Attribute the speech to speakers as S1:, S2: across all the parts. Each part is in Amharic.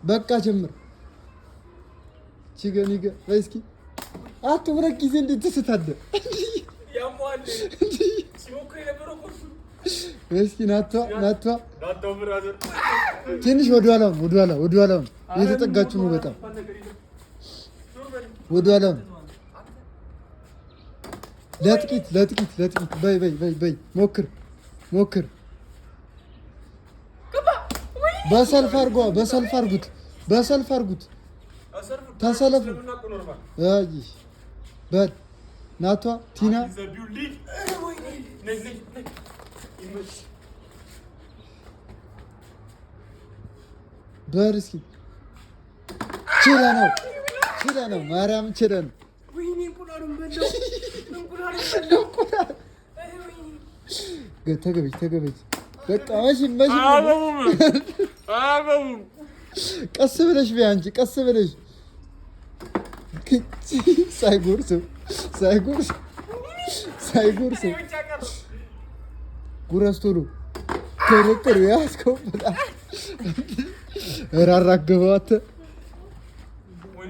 S1: በቃ ጀምር ቺገኒገ ወይስኪ አትወረቅ ጊዜ እንዴት ትስታለህ
S2: ያሟል ሲሞክር የነበረው ኮርሱ
S1: ወይስኪ ናቷ ብራዘር ትንሽ ወደኋላ እየተጠጋችሁ ነው በጣም ወደኋላ ለጥቂት በይ ሞክር በሰልፍ አርጉት ተሰለፉ አይ በል ናቷ ቲና በርስኪ ችለ ነው ማርያም ችለ ነው ተገበች በቃ መሽም ቀስ ብለሽ ቢያ አንቺ ቀስ ብለሽ ሳይጎርስ ጉረስ ቶሎ ያስከው በጣም አራገበው አተ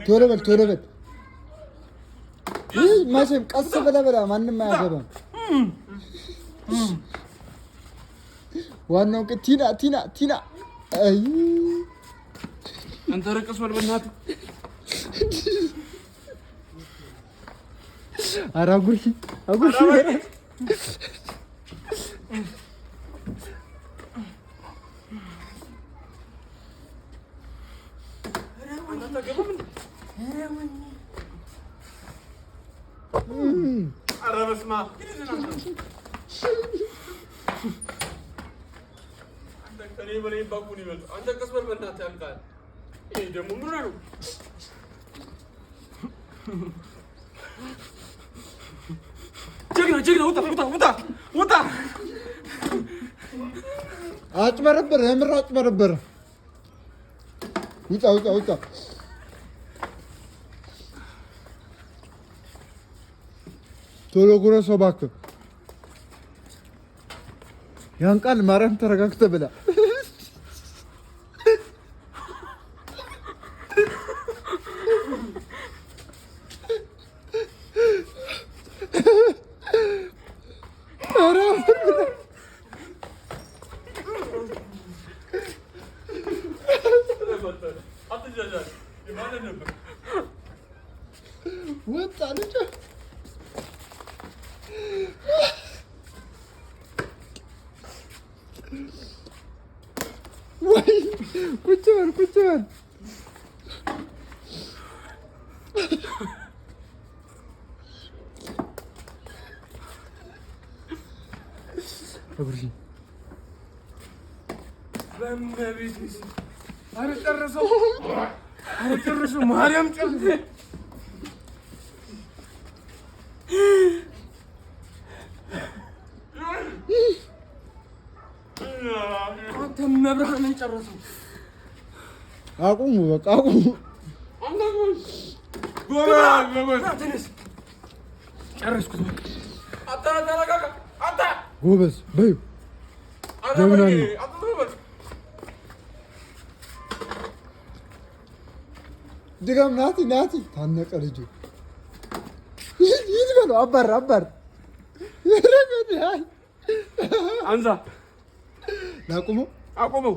S1: ቶሎ በል መቼም ቀስ ብለህ ማንም አያገባም። ዋናው ቲና አይ
S2: አንተ ረቀስ በል በእናትህ
S1: አጉርሺ
S2: አንተ ቀስ በል በእናትህ ያልቃል። ይሄ ደግሞ ምን ነው? ጀግና ውጣ
S1: አጭበረበረ የምር አጭበረበረ ውጣ ቶሎ ጉረሰው እባክህ ያን ቃል ማርያም ተረጋግተህ ብላ ወጣ ልጅ ወይ ቁጭ በል
S2: ኧረ ጨረሰው ማርያም ጨረሰው። አንተ መብርሃንን ጨረሰው።
S1: አቁሙ በቃ አቁሙ።
S2: ጨረስኩት በቃ።
S1: ጎበዝ በይው ጀግና ነኝ። ድጋም ናቲ ታነቀ ልጁ ይዝ በለው አባር
S2: አንዛ
S1: አቁመው